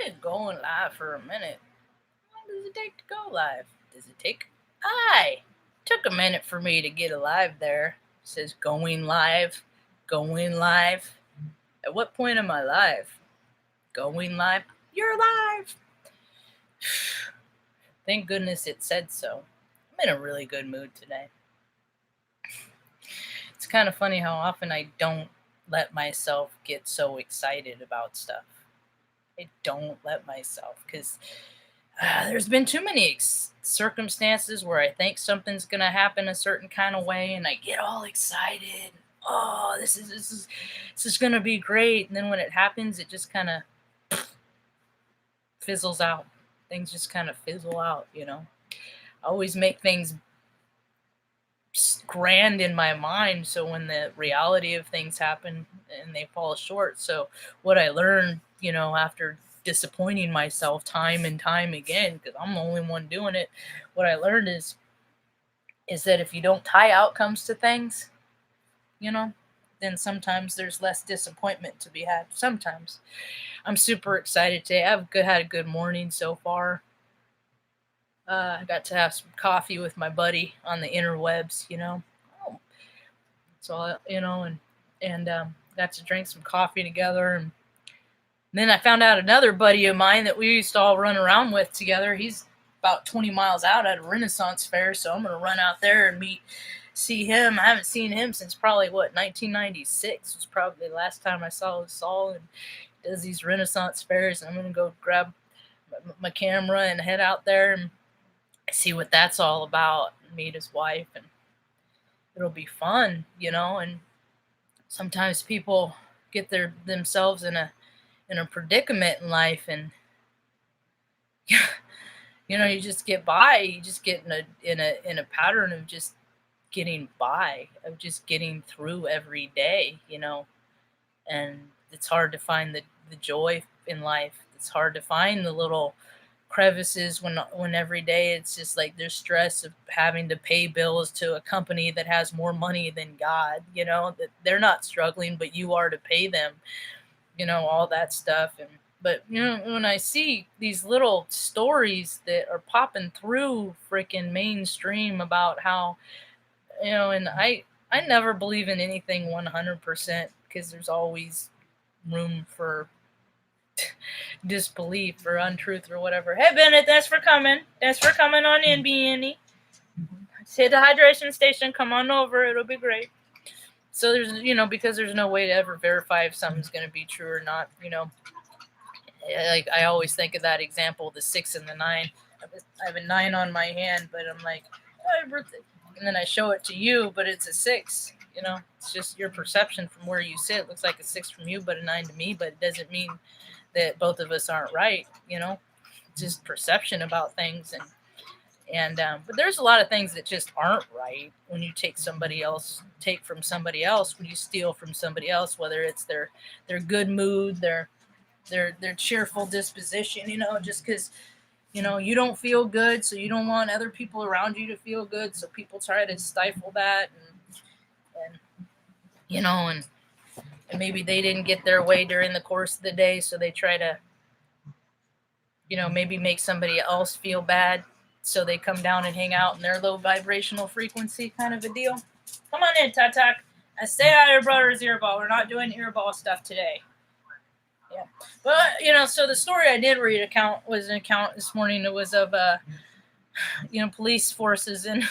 been going live for a minute. How long does it take to go live? Does it take? Aye. Took a minute for me to get alive there. It says going live. Going live. At what point am I live? Going live? You're live! Thank goodness it said so. I'm in a really good mood today. It's kind of funny how often I don't let myself get so excited about stuff. I don't let myself because there's been too many circumstances where I think something's gonna happen a certain kind of way, and I get all excited. Oh, this is gonna be great, and then when it happens, it just kind of fizzles out. Things just kind of fizzle out, I always make things grand in my mind, so when the reality of things happen and they fall short. So what I learned, after disappointing myself time and time again, because I'm the only one doing it, what I learned is that if you don't tie outcomes to things, then sometimes there's less disappointment to be had. Sometimes. I'm super excited today. I've had a good morning so far. I got to have some coffee with my buddy on the interwebs, So, and got to drink some coffee together. And then I found out another buddy of mine that we used to all run around with together. He's about 20 miles out at a Renaissance fair, so I'm going to run out there and see him. I haven't seen him since probably, 1996 was probably the last time I saw Saul, and he does these Renaissance fairs, and I'm going to go grab my camera and head out there and see what that's all about, and meet his wife, and it'll be fun, and sometimes people get themselves in a predicament in life, and you just get by. You just get in a pattern of just getting by, of just getting through every day, and it's hard to find the joy in life. It's hard to find the little crevices when every day it's just like there's stress of having to pay bills to a company that has more money than God, that they're not struggling, but you are to pay them, all that stuff. But when I see these little stories that are popping through freaking mainstream about how, and I never believe in anything 100% because there's always room for disbelief or untruth or whatever. Hey Bennett, thanks for coming on in, BNE. Hit the hydration station, come on over, it'll be great. So there's because there's no way to ever verify if something's going to be true or not. Like I always think of that example, the 6 and the 9. I have a 9 on my hand, but I'm like, and then I show it to you, but it's a 6. It's just your perception from where you sit. It looks like a 6 from you, but a 9 to me. But it doesn't mean that both of us aren't right. It's just perception about things, and but there's a lot of things that just aren't right when you take from somebody else, when you steal from somebody else, whether it's their good mood, their cheerful disposition, just because you don't feel good, so you don't want other people around you to feel good, so people try to stifle that, and maybe they didn't get their way during the course of the day, so they try to maybe make somebody else feel bad, so they come down and hang out in their low vibrational frequency, kind of a deal. Come on in, Tatak. I stay out of your brother's earball. We're not doing earball stuff today. Yeah, but so the story I did read was an account this morning. It was of police forces in,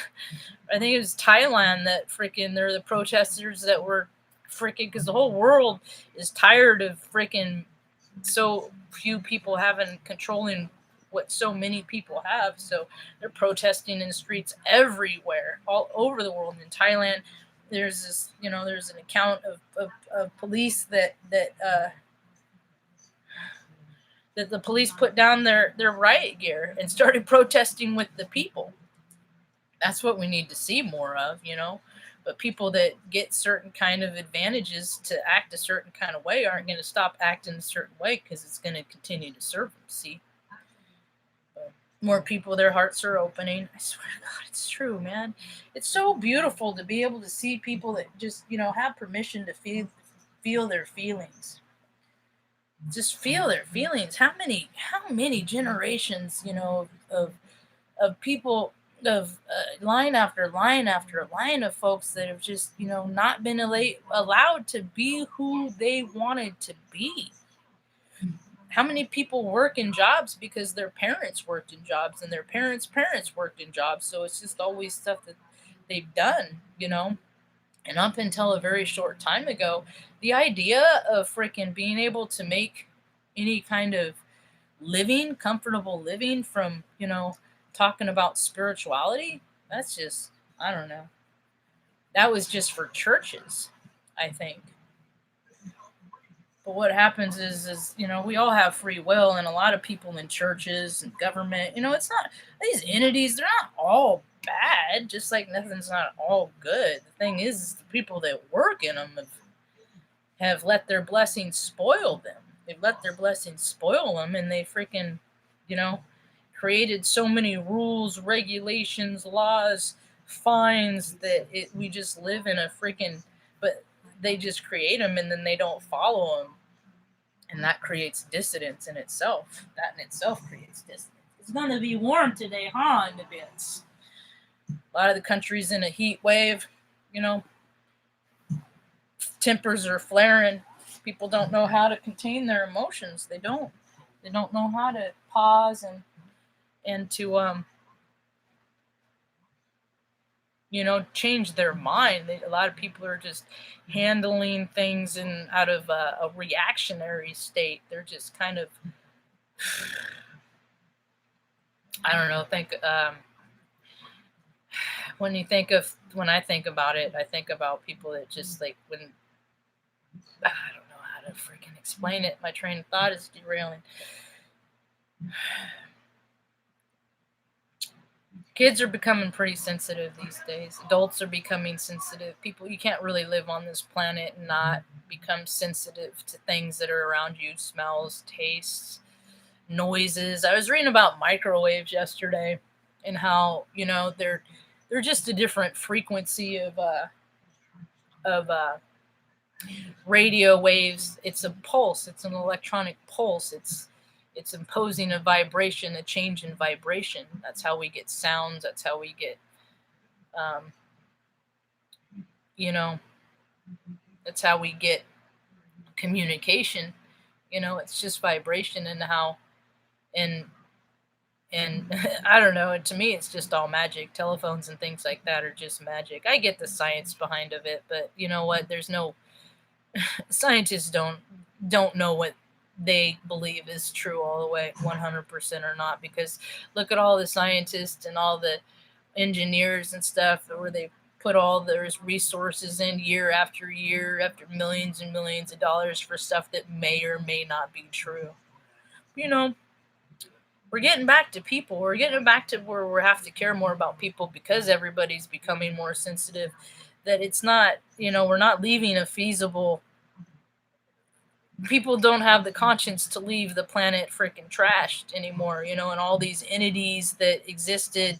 I think it was Thailand, that they're the protesters that were because the whole world is tired of so few people controlling what so many people have. So they're protesting in the streets everywhere, all over the world. In Thailand, there's this, there's an account of police that the police put down their riot gear and started protesting with the people. That's what we need to see more of, But people that get certain kind of advantages to act a certain kind of way aren't going to stop acting a certain way because it's going to continue to serve them, see? But more people, their hearts are opening. I swear to God, it's true, man. It's so beautiful to be able to see people that just, have permission to feel their feelings. just feel their feelings. How many generations, of people, of line after line after line of folks that have just, not been allowed to be who they wanted to be. How many people work in jobs because their parents worked in jobs and their parents worked in jobs, so it's just always stuff that they've done. And up until a very short time ago, the idea of freaking being able to make any kind of living, comfortable living from, talking about spirituality, that's just, I don't know. That was just for churches, I think. But what happens is, we all have free will, and a lot of people in churches and government, it's not, these entities, they're not all bad, just like nothing's not all good. The thing is the people that work in them have let their blessings spoil them. They've let their blessings spoil them, and they freaking, you know, created so many rules, regulations, laws, fines that we just live in a freaking. But they just create them, and then they don't follow them, and that creates dissidence in itself. That in itself creates dissidence. It's gonna be warm today, huh? In the bits. A lot of the countries in a heat wave, you know, tempers are flaring. People don't know how to contain their emotions. They don't. They don't know how to pause and to change their mind. A lot of people are just handling things in out of a reactionary state. They're just kind of, I don't know. When I think about it, I think about people that just like when I don't know how to freaking explain it. My train of thought is derailing. Kids are becoming pretty sensitive these days. Adults are becoming sensitive. People, you can't really live on this planet and not become sensitive to things that are around you, smells, tastes, noises. I was reading about microwaves yesterday and how, they're just a different frequency of radio waves. It's a pulse. It's an electronic pulse. It's imposing a vibration, a change in vibration. That's how we get sounds. That's how we get, that's how we get communication. It's just vibration and how, and I don't know. To me, it's just all magic. Telephones and things like that are just magic. I get the science behind of it, but you know what? There's no scientists don't know what they believe is true all the way 100% or not, because look at all the scientists and all the engineers and stuff where they put all their resources in year after millions and millions of dollars for stuff that may or may not be true. We're getting back to people. We're getting back to where we have to care more about people because everybody's becoming more sensitive, that it's not, we're not leaving a feasible. People don't have the conscience to leave the planet freaking trashed anymore, and all these entities that existed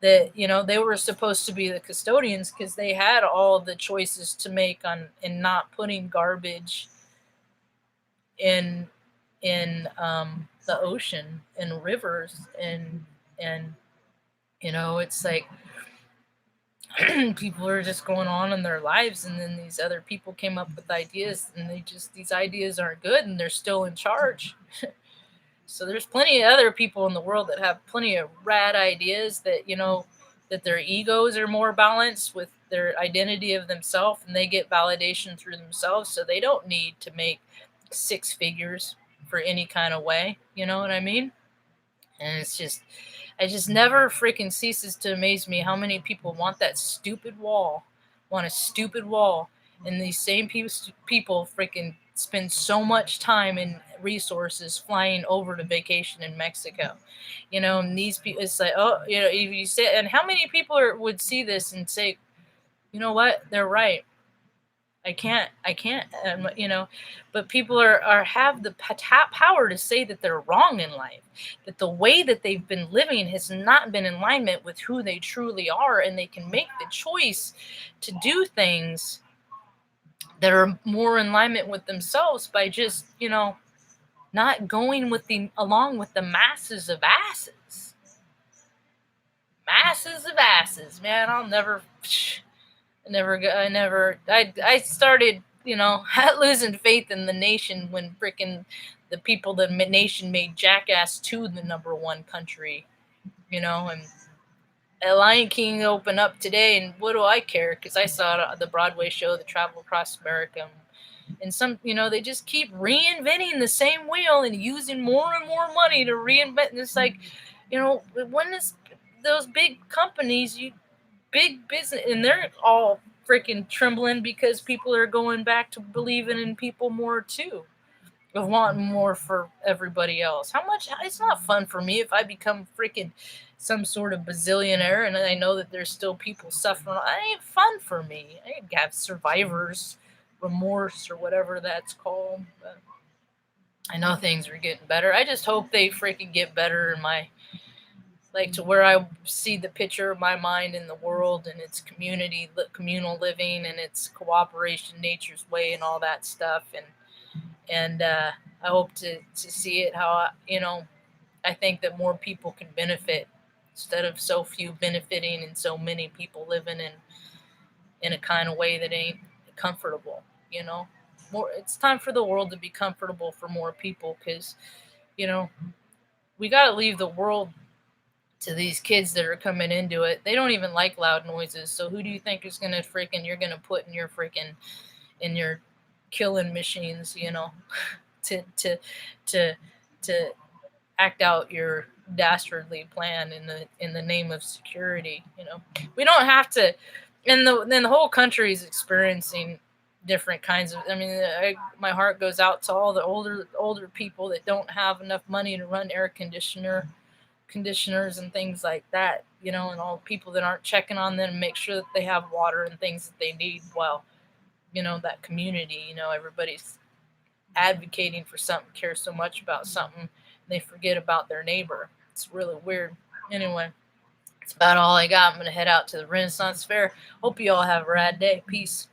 that, they were supposed to be the custodians because they had all the choices to make on and not putting garbage in the ocean and rivers and it's like people are just going on in their lives, and then these other people came up with ideas, and these ideas aren't good, and they're still in charge. So there's plenty of other people in the world that have plenty of rad ideas that that their egos are more balanced with their identity of themselves, and they get validation through themselves, so they don't need to make six figures for any kind of way. You know what I mean? And it just never freaking ceases to amaze me how many people want a stupid wall, and these same people freaking spend so much time and resources flying over to vacation in Mexico, and these people, it's like, oh, if you say, and how many people would see this and say, you know what, they're right. I can't, but people have the power to say that they're wrong in life, that the way that they've been living has not been in alignment with who they truly are, and they can make the choice to do things that are more in alignment with themselves by just, not going along with the masses of asses. Masses of asses, man. I started, losing faith in the nation when freaking the people, the nation made Jackass 2 the number one country, and Lion King opened up today, and what do I care? Because I saw the Broadway show, The Travel Across America, and some, they just keep reinventing the same wheel and using more and more money to reinvent. And it's like, when is those big companies, big business, and they're all freaking trembling because people are going back to believing in people more too, of wanting more for everybody else. How much? It's not fun for me if I become freaking some sort of bazillionaire and I know that there's still people suffering. It ain't fun for me. I have survivor's remorse or whatever that's called. But I know things are getting better. I just hope they freaking get better in my, like, to where I see the picture of my mind in the world and its communal living and its cooperation, nature's way, and all that stuff. And I hope to see it how, I think that more people can benefit instead of so few benefiting and so many people living in a kind of way that ain't comfortable, It's time for the world to be comfortable for more people, because, we got to leave the world to these kids that are coming into it. They don't even like loud noises. So who do you think is going to you're going to put in your killing machines, to act out your dastardly plan in the name of security? We don't have to. And then the whole country is experiencing different kinds of. I mean, my heart goes out to all the older people that don't have enough money to run air conditioners and things like that, and all the people that aren't checking on them and make sure that they have water and things that they need. While, that community, everybody's advocating for something, cares so much about something, and they forget about their neighbor. It's really weird. Anyway, that's about all I got. I'm going to head out to the Renaissance Fair. Hope you all have a rad day. Peace.